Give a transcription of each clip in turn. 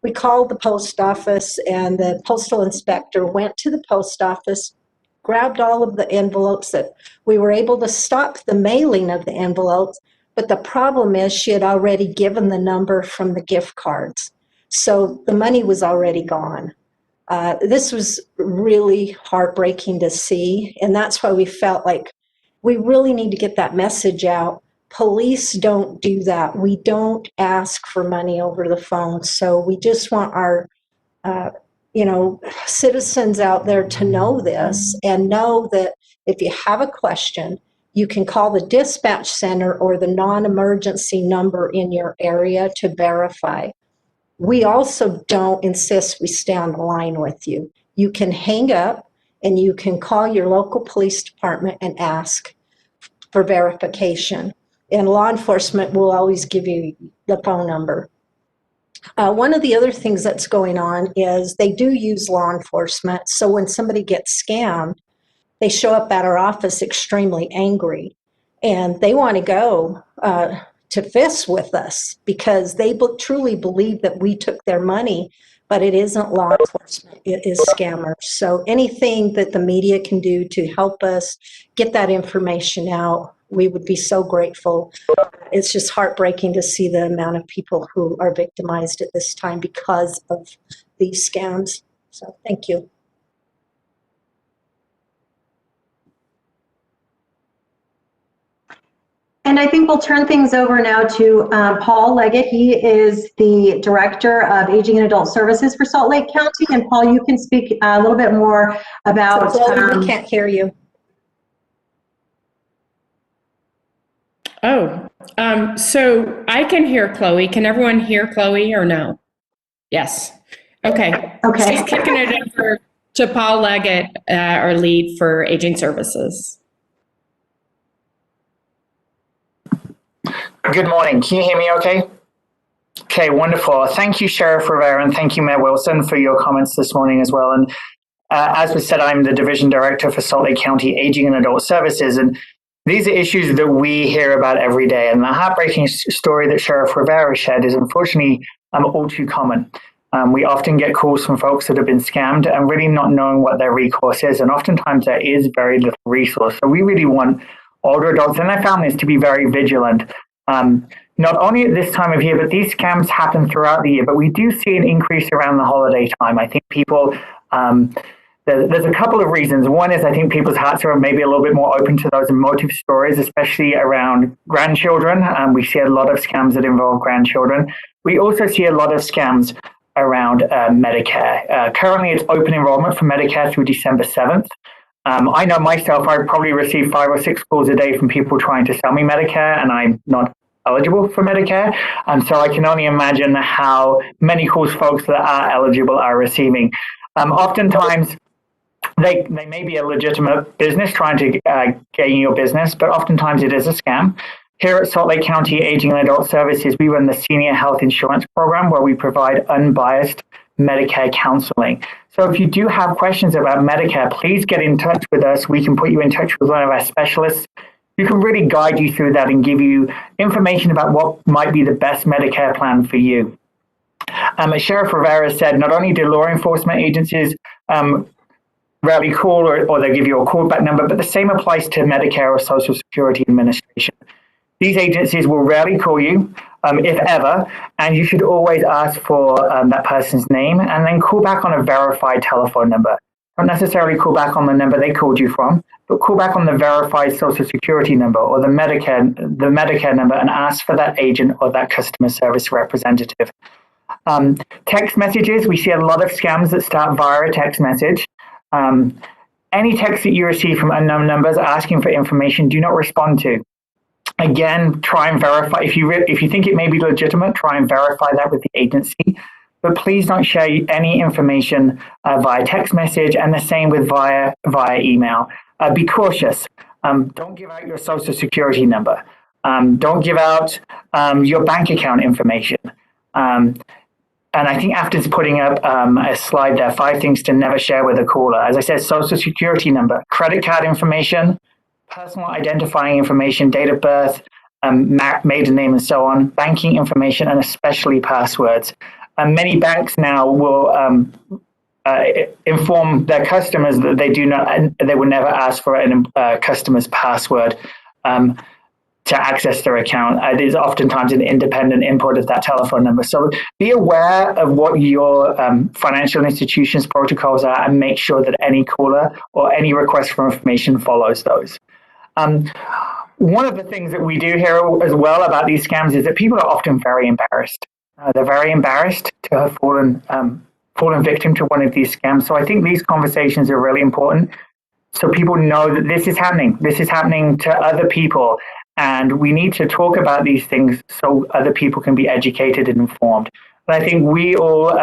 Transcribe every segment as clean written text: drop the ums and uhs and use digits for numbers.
We called the post office, and the postal inspector went to the post office, grabbed all of the envelopes. That we were able to stop the mailing of the envelopes, but the problem is she had already given the number from the gift cards. So the money was already gone. This was really heartbreaking to see, and that's why we felt like we really need to get that message out. Police don't do that. We don't ask for money over the phone. So we just want our, citizens out there to know this and know that if you have a question, you can call the dispatch center or the non-emergency number in your area to verify. We also don't insist we stay on the line with you. You can hang up and you can call your local police department and ask for verification. And law enforcement will always give you the phone number. One of the other things that's going on is they do use law enforcement. So when somebody gets scammed, they show up at our office extremely angry, and they want to go to fists with us because they truly believe that we took their money, but it isn't law enforcement, it is scammers. So anything that the media can do to help us get that information out, we would be so grateful. It's just heartbreaking to see the amount of people who are victimized at this time because of these scams. So thank you. And I think we'll turn things over now to Paul Leggett. He is the Director of Aging and Adult Services for Salt Lake County. And Paul, you can speak a little bit more about... I can't hear you. So I can hear Chloe. Can everyone hear Chloe or no? Yes. Okay. She's kicking it over to Paul Leggett, our lead for Aging Services. Good morning. Can you hear me okay? Okay, wonderful. Thank you, Sheriff Rivera, and thank you, Mayor Wilson, for your comments this morning as well. And as was said, I'm the Division Director for Salt Lake County Aging and Adult Services, and these are issues that we hear about every day. And the heartbreaking story that Sheriff Rivera shared is unfortunately all too common. We often get calls from folks that have been scammed and really not knowing what their recourse is. And oftentimes there is very little resource. So we really want older adults and their families to be very vigilant. Not only at this time of year, but these scams happen throughout the year. But we do see an increase around the holiday time. I think people, there's a couple of reasons. One is I think people's hearts are maybe a little bit more open to those emotive stories, especially around grandchildren. We see a lot of scams that involve grandchildren. We also see a lot of scams around Medicare. Currently, it's open enrollment for Medicare through December 7th. I know myself, I probably receive 5 or 6 calls a day from people trying to sell me Medicare, and I'm not eligible for Medicare. So I can only imagine how many calls folks that are eligible are receiving. Oftentimes, they may be a legitimate business trying to gain your business, but oftentimes it is a scam. Here at Salt Lake County Aging and Adult Services, we run the Senior Health Insurance Program where we provide unbiased Medicare counseling. So if you do have questions about Medicare, please get in touch with us. We can put you in touch with one of our specialists who can really guide you through that and give you information about what might be the best Medicare plan for you. As Sheriff Rivera said, not only do law enforcement agencies rarely call or they give you a callback number, but the same applies to Medicare or Social Security Administration. These agencies will rarely call you, if ever, and you should always ask for that person's name and then call back on a verified telephone number. Don't necessarily call back on the number they called you from, but call back on the verified Social Security number or the Medicare number and ask for that agent or that customer service representative. Text messages, we see a lot of scams that start via a text message. Any text that you receive from unknown numbers asking for information, do not respond to. Again, try and verify. If you think it may be legitimate, try and verify that with the agency. But please don't share any information via text message, and the same with via email. Be cautious. Don't give out your Social Security number. Don't give out your bank account information. And I think after putting up a slide there, 5 things to never share with a caller. As I said, Social Security number, credit card information, personal identifying information, date of birth, maiden name, and so on, banking information, and especially passwords. And many banks now will inform their customers that they will never ask for a customer's password to access their account. It is oftentimes an independent input of that telephone number. So be aware of what your financial institution's protocols are, and make sure that any caller or any request for information follows those. One of the things that we do hear as well about these scams is that people are often very embarrassed. They're very embarrassed to have fallen victim to one of these scams. So I think these conversations are really important, so people know that this is happening. This is happening to other people, and we need to talk about these things so other people can be educated and informed. And I think we all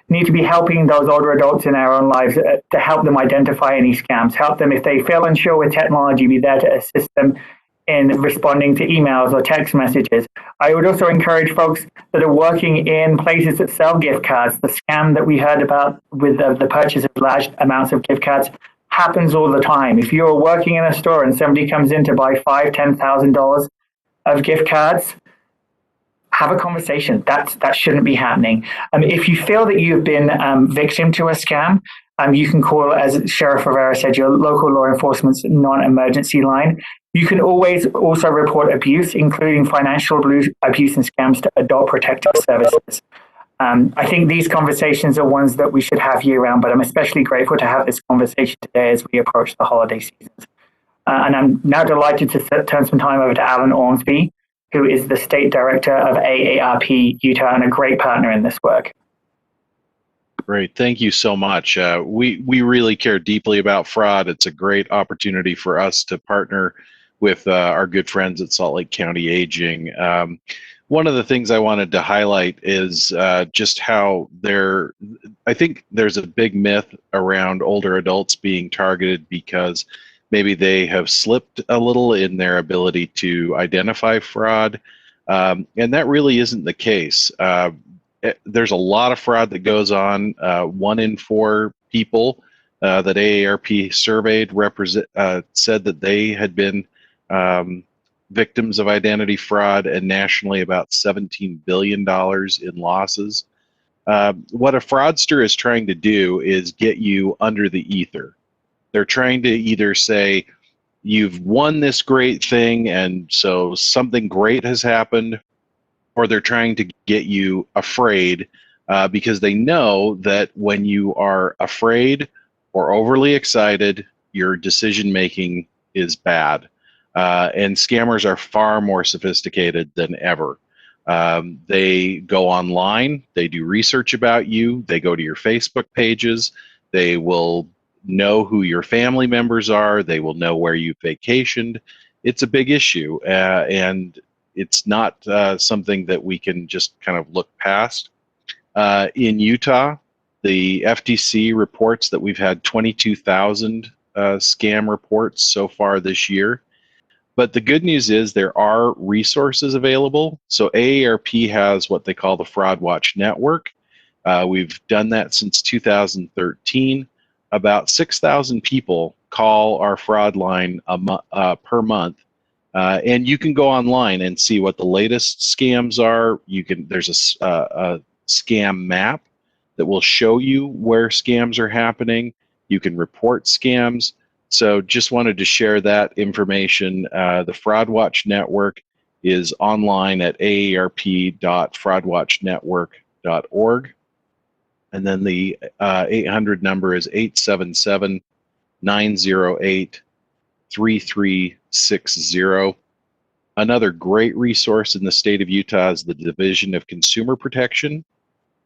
need to be helping those older adults in our own lives to help them identify any scams, help them if they feel unsure with technology, be there to assist them in responding to emails or text messages. I would also encourage folks that are working in places that sell gift cards. The scam that we heard about with the purchase of large amounts of gift cards happens all the time. If you're working in a store and somebody comes in to buy $5,000-$10,000 of gift cards, have a conversation. That shouldn't be happening. If you feel that you've been victim to a scam, you can call, as Sheriff Rivera said, your local law enforcement's non-emergency line. You can always also report abuse, including financial abuse and scams, to Adult Protective Services. I think these conversations are ones that we should have year-round, but I'm especially grateful to have this conversation today as we approach the holiday seasons. And I'm now delighted to turn some time over to Alan Ormsby, who is the State Director of AARP Utah and a great partner in this work. Great, thank you so much. We really care deeply about fraud. It's a great opportunity for us to partner with our good friends at Salt Lake County Aging. One of the things I wanted to highlight is just how I think there's a big myth around older adults being targeted because maybe they have slipped a little in their ability to identify fraud, and that really isn't the case. There's a lot of fraud that goes on. 1 in 4 people that AARP surveyed said that they had been victims of identity fraud, and nationally about $17 billion in losses. What a fraudster is trying to do is get you under the ether. They're trying to either say, you've won this great thing and so something great has happened, or they're trying to get you afraid because they know that when you are afraid or overly excited, your decision making is bad. And scammers are far more sophisticated than ever. They go online, they do research about you, they go to your Facebook pages, they will know who your family members are, they will know where you've vacationed. It's a big issue, and it's not something that we can just kind of look past. In Utah, the FTC reports that we've had 22,000 scam reports so far this year. But the good news is there are resources available. So AARP has what they call the Fraud Watch Network. We've done that since 2013. About 6,000 people call our fraud line per month. And you can go online and see what the latest scams are. There's a scam map that will show you where scams are happening. You can report scams. So just wanted to share that information. The Fraud Watch Network is online at aarp.fraudwatchnetwork.org. And then the 800 number is 877-908-3360. Another great resource in the state of Utah is the Division of Consumer Protection.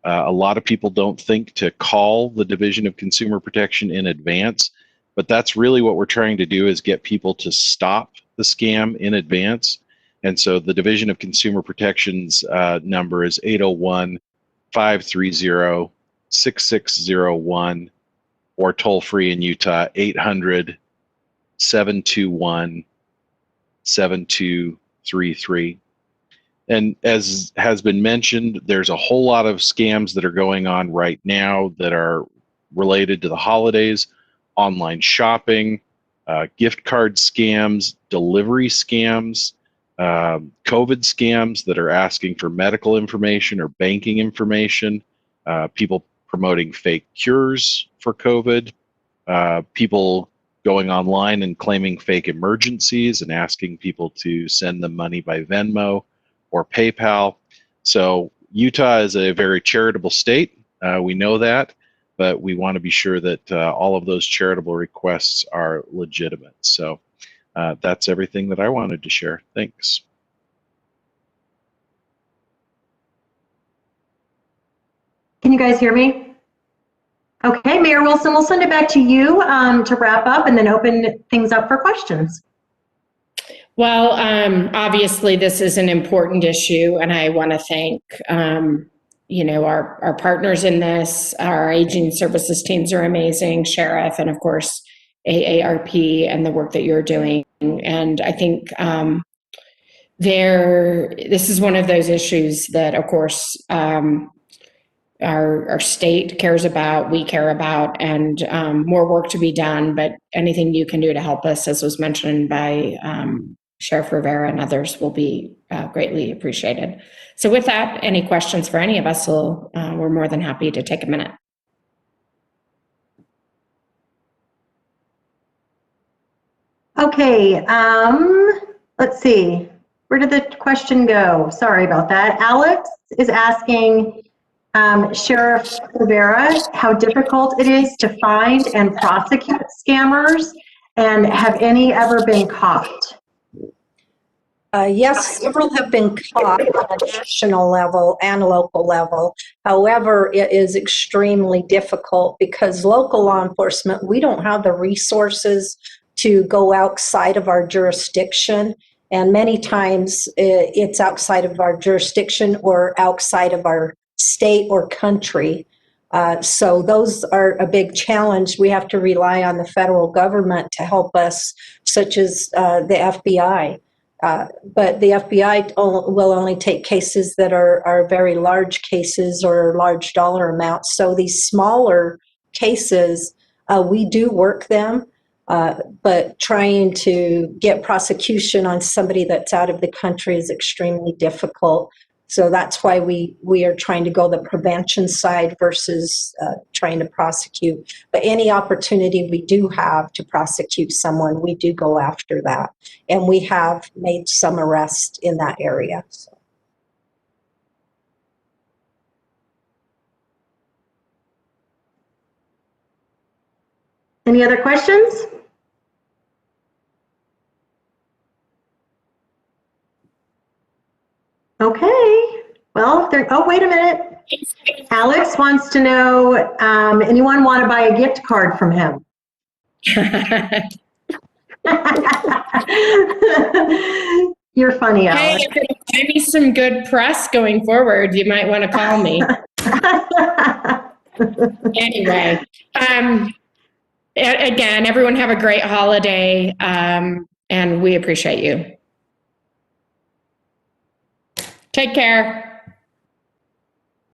A lot of people don't think to call the Division of Consumer Protection in advance, but that's really what we're trying to do, is get people to stop the scam in advance. And so the Division of Consumer Protection's number is 801-530-6601, or toll free in Utah, 800-721-7233. And as has been mentioned, there's a whole lot of scams that are going on right now that are related to the holidays: online shopping, gift card scams, delivery scams, COVID scams that are asking for medical information or banking information. people promoting fake cures for COVID, people going online and claiming fake emergencies and asking people to send them money by Venmo or PayPal. So Utah is a very charitable state. We know that, but we want to be sure that all of those charitable requests are legitimate. So that's everything that I wanted to share. Thanks. Can you guys hear me? Okay, Mayor Wilson, we'll send it back to you to wrap up and then open things up for questions. Well, obviously this is an important issue, and I want to thank, our partners in this. Our aging services teams are amazing, Sheriff, and of course, AARP and the work that you're doing. And I think this is one of those issues that, of course, our state cares about, we care about, and more work to be done, but anything you can do to help us, as was mentioned by Sheriff Rivera and others, will be greatly appreciated. So with that, any questions for any of us, we're more than happy to take a minute. Okay, let's see. Where did the question go? Sorry about that. Alex is asking Sheriff Rivera how difficult it is to find and prosecute scammers, and have any ever been caught? Yes, several have been caught on a national level and local level. However, it is extremely difficult because local law enforcement, we don't have the resources to go outside of our jurisdiction. And many times it's outside of our jurisdiction or outside of our state or country. So those are a big challenge. We have to rely on the federal government to help us, such as the FBI. But the FBI will only take cases that are very large cases or large dollar amounts. So these smaller cases, we do work them, but trying to get prosecution on somebody that's out of the country is extremely difficult. So that's why we are trying to go the prevention side versus trying to prosecute. But any opportunity we do have to prosecute someone, we do go after that. And we have made some arrests in that area. So. Any other questions? Okay, well, oh, wait a minute. Alex wants to know, anyone want to buy a gift card from him? You're funny, Alex. Hey, if it might be some good press going forward, you might want to call me. Anyway, again, everyone have a great holiday, and we appreciate you. Take care.